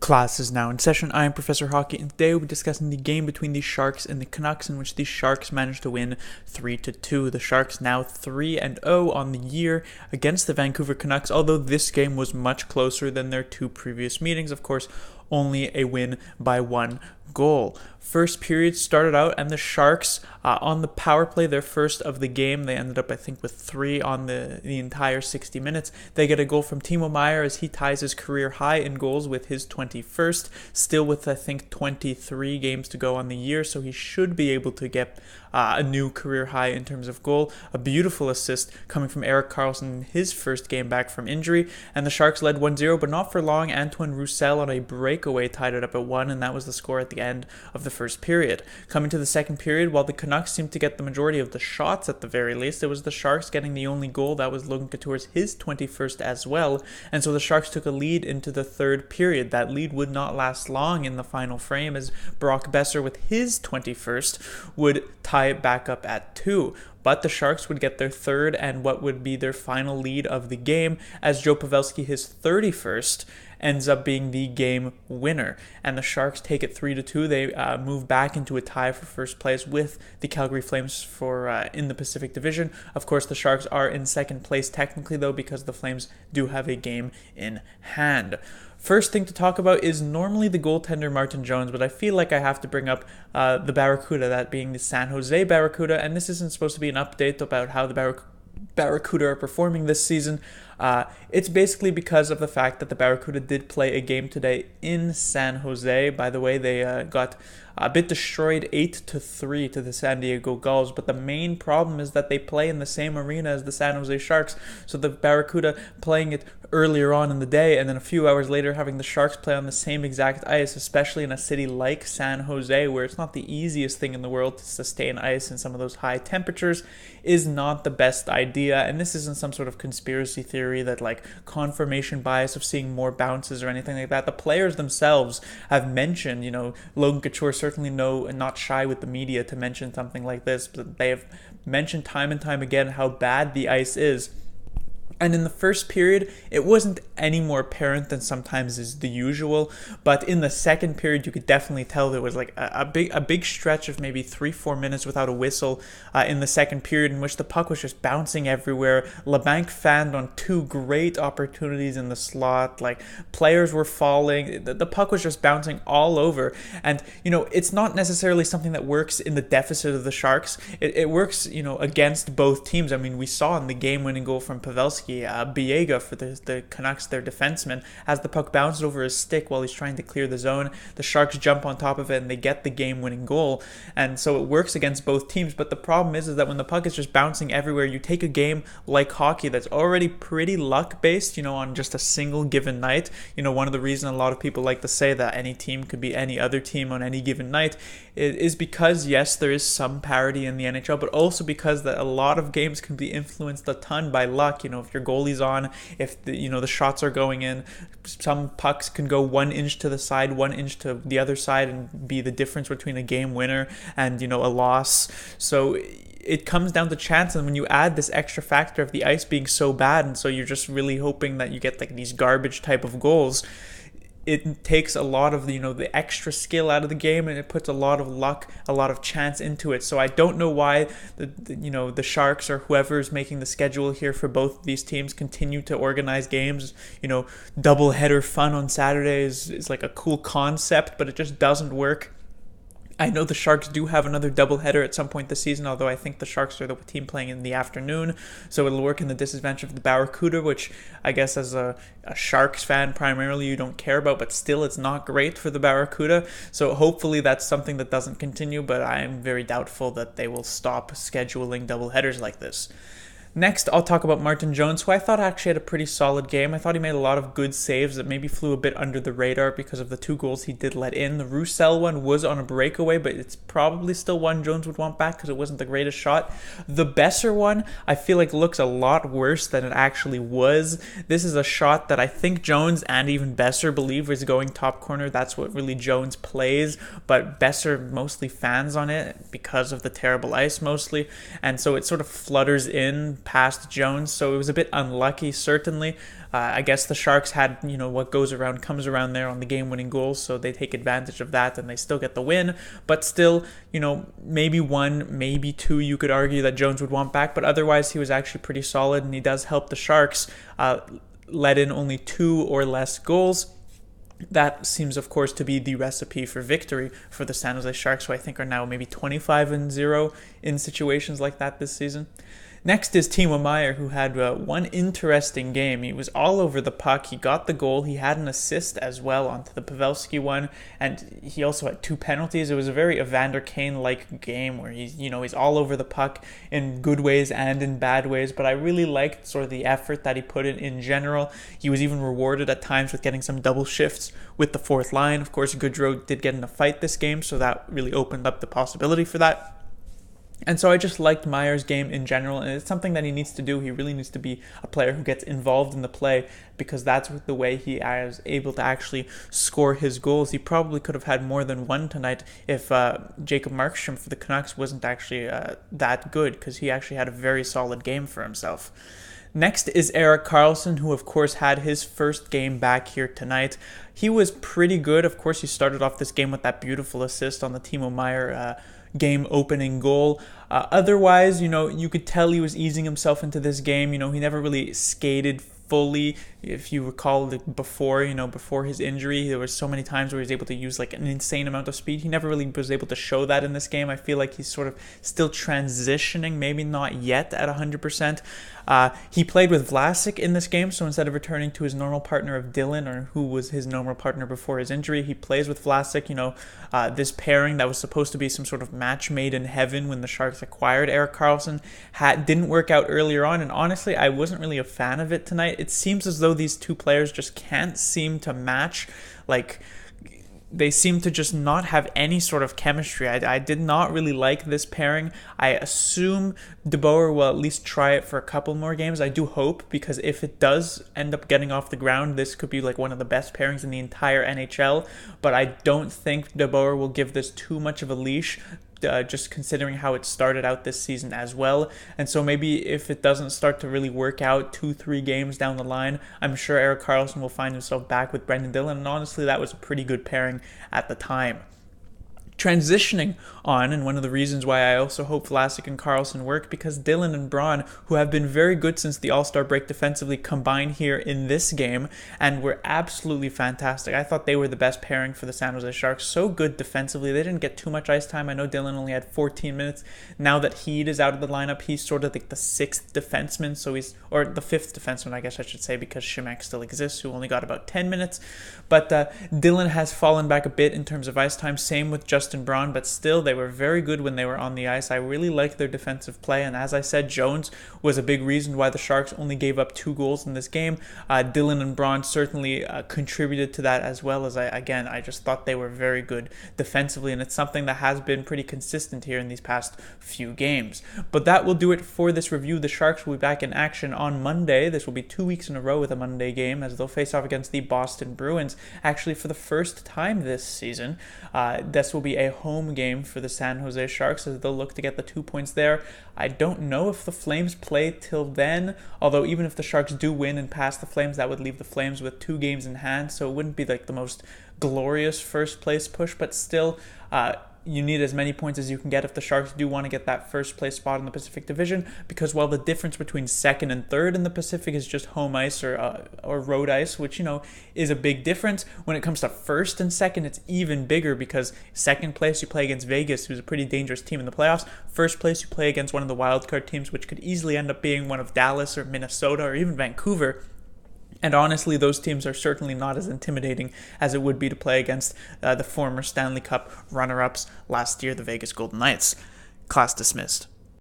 Class is now in session. I am Professor Hockey, and today we'll be discussing the game between the Sharks and the Canucks, in which the Sharks managed to win 3-2. The Sharks now 3-0 on the year against the Vancouver Canucks, although this game was much closer than their two previous meetings. Of course, only a win by 1 goal. First period started out, and the Sharks on the power play, their first of the game, they ended up, I think, with 3 on the entire 60 minutes. They get a goal from Timo Meier as he ties his career high in goals with his 21st, still with, I think, 23 games to go on the year, so he should be able to get a new career high in terms of goal. A beautiful assist coming from Erik Carlsson in his first game back from injury, and the Sharks led 1-0, but not for long. Antoine Roussel on a breakaway tied it up at 1, and that was the score at the end of the first period. Coming to the second period, while the Canucks seemed to get the majority of the shots at the very least, it was the Sharks getting the only goal. That was Logan Couture's his 21st as well, and so the Sharks took a lead into the third period. That lead would not last long in the final frame, as Brock Boeser with his 21st would tie it back up at 2. But the Sharks would get their third and what would be their final lead of the game, as Joe Pavelski, his 31st, ends up being the game winner. And the Sharks take it 3-2. They move back into a tie for first place with the Calgary Flames for in the Pacific Division. Of course, the Sharks are in second place technically, though, because the Flames do have a game in hand. First thing to talk about is normally the goaltender Martin Jones, but I feel like I have to bring up the Barracuda, that being the San Jose Barracuda, and this isn't supposed to be an update about how the Barracuda are performing this season. It's basically because of the fact that the Barracuda did play a game today in San Jose. By the way, they got a bit destroyed 8-3 to the San Diego Gulls, but the main problem is that they play in the same arena as the San Jose Sharks, so the Barracuda playing it earlier on in the day, and then a few hours later having the Sharks play on the same exact ice, especially in a city like San Jose, where it's not the easiest thing in the world to sustain ice in some of those high temperatures, is not the best idea. And this isn't some sort of conspiracy theory that like confirmation bias of seeing more bounces or anything like that. The players themselves have mentioned, Logan Couture certainly not shy with the media to mention something like this, but they have mentioned time and time again how bad the ice is. And in the first period, it wasn't any more apparent than sometimes is the usual. But in the second period, you could definitely tell there was like a big stretch of maybe 3-4 minutes without a whistle in the second period, in which the puck was just bouncing everywhere. LeBanc fanned on 2 great opportunities in the slot. Like, players were falling. The puck was just bouncing all over. And, it's not necessarily something that works in the deficit of the Sharks. It works, against both teams. I mean, we saw in the game-winning goal from Pavelski, Biega for the Canucks, their defenseman, as the puck bounced over his stick while he's trying to clear the zone. The Sharks jump on top of it and they get the game-winning goal, and so it works against both teams. But the problem is that when the puck is just bouncing everywhere, you take a game like hockey that's already pretty luck-based, on just a single given night. One of the reasons a lot of people like to say that any team could be any other team on any given night is because, yes, there is some parity in the NHL, but also because that a lot of games can be influenced a ton by luck. If your goalie's on, if the shots are going in, some pucks can go 1 inch to the side, 1 inch to the other side, and be the difference between a game winner and a loss. So it comes down to chance, and when you add this extra factor of the ice being so bad, and so you're just really hoping that you get like these garbage type of goals, it takes a lot of the extra skill out of the game, and it puts a lot of luck, a lot of chance into it. So I don't know why the Sharks or whoever's making the schedule here for both these teams continue to organize games. Double header fun on Saturday is like a cool concept, but it just doesn't work. I know the Sharks do have another doubleheader at some point this season, although I think the Sharks are the team playing in the afternoon, so it'll work in the disadvantage of the Barracuda, which I guess as a Sharks fan primarily you don't care about, but still it's not great for the Barracuda. So hopefully that's something that doesn't continue, but I am very doubtful that they will stop scheduling doubleheaders like this. Next, I'll talk about Martin Jones, who I thought actually had a pretty solid game. I thought he made a lot of good saves that maybe flew a bit under the radar because of the 2 goals he did let in. The Roussel one was on a breakaway, but it's probably still one Jones would want back because it wasn't the greatest shot. The Boeser one, I feel like looks a lot worse than it actually was. This is a shot that I think Jones and even Boeser believe is going top corner. That's what really Jones plays, but Boeser mostly fans on it because of the terrible ice mostly, and so it sort of flutters in past Jones, so it was a bit unlucky, certainly. I guess the Sharks had, what goes around comes around there on the game-winning goals, so they take advantage of that and they still get the win. But still, maybe one, maybe two, you could argue that Jones would want back, but otherwise he was actually pretty solid, and he does help the Sharks let in only 2 or less goals. That seems, of course, to be the recipe for victory for the San Jose Sharks, who I think are now maybe 25-0 in situations like that this season. Next is Timo Meier, who had one interesting game. He was all over the puck. He got the goal. He had an assist as well onto the Pavelski one, and he also had 2 penalties. It was a very Evander Kane-like game where he's all over the puck in good ways and in bad ways, but I really liked sort of the effort that he put in general. He was even rewarded at times with getting some double shifts with the fourth line. Of course, Goodrow did get in a fight this game, so that really opened up the possibility for that. And so I just liked Meier's game in general, and it's something that he needs to do. He really needs to be a player who gets involved in the play, because that's the way he is able to actually score his goals. He probably could have had more than one tonight if Jacob Markstrom for the Canucks wasn't actually that good, because he actually had a very solid game for himself. Next is Erik Carlsson, who of course had his first game back here tonight. He was pretty good. Of course, he started off this game with that beautiful assist on the Timo Meier game opening goal. Otherwise, you could tell he was easing himself into this game. He never really skated fully. If you recall before his injury, there were so many times where he was able to use like an insane amount of speed. He never really was able to show that in this game. I feel like he's sort of still transitioning, maybe not yet at 100%. He played with Vlasic in this game, so instead of returning to his normal partner of Dylan, or who was his normal partner before his injury, he plays with Vlasic. This pairing that was supposed to be some sort of match made in heaven when the Sharks acquired Erik Carlsson didn't work out earlier on, and honestly, I wasn't really a fan of it tonight. It seems as though these two players just can't seem to match. They seem to just not have any sort of chemistry. I did not really like this pairing. I assume DeBoer will at least try it for a couple more games. I do hope, because if it does end up getting off the ground, this could be like one of the best pairings in the entire NHL. But I don't think DeBoer will give this too much of a leash, just considering how it started out this season as well. And so maybe if it doesn't start to really work out 2-3 games down the line, I'm sure Erik Carlsson will find himself back with Brendan Dillon, and honestly that was a pretty good pairing at the time. Transitioning on, and one of the reasons why I also hope Vlasic and Carlsson work, because Dillon and Braun, who have been very good since the All-Star break defensively, combine here in this game and were absolutely fantastic. I thought they were the best pairing for the San Jose Sharks. So good defensively. They didn't get too much ice time. I know Dillon only had 14 minutes. Now that Heed is out of the lineup, he's sort of like the 6th defenseman, or the 5th defenseman, I guess I should say, because Šimek still exists, who only got about 10 minutes. But Dillon has fallen back a bit in terms of ice time. Same with Justin Braun, but still they were very good when they were on the ice. I really liked their defensive play, and as I said, Jones was a big reason why the Sharks only gave up 2 goals in this game. Dillon and Braun certainly contributed to that, as well as I just thought they were very good defensively, and it's something that has been pretty consistent here in these past few games. But that will do it for this review. The Sharks will be back in action on Monday. This will be 2 weeks in a row with a Monday game, as they'll face off against the Boston Bruins, actually for the first time this season. This will be a home game for the San Jose Sharks, as they'll look to get the 2 points there. I don't know if the Flames play till then, although even if the Sharks do win and pass the Flames, that would leave the Flames with 2 games in hand, so it wouldn't be like the most glorious first place push, but still you need as many points as you can get if the Sharks do want to get that first place spot in the Pacific Division, because while the difference between 2nd and 3rd in the Pacific is just home ice or road ice, which is a big difference, when it comes to 1st and 2nd, it's even bigger, because 2nd place you play against Vegas, who's a pretty dangerous team in the playoffs. 1st place you play against one of the wildcard teams, which could easily end up being one of Dallas or Minnesota or even Vancouver. And honestly, those teams are certainly not as intimidating as it would be to play against the former Stanley Cup runner-ups last year, the Vegas Golden Knights. Class dismissed.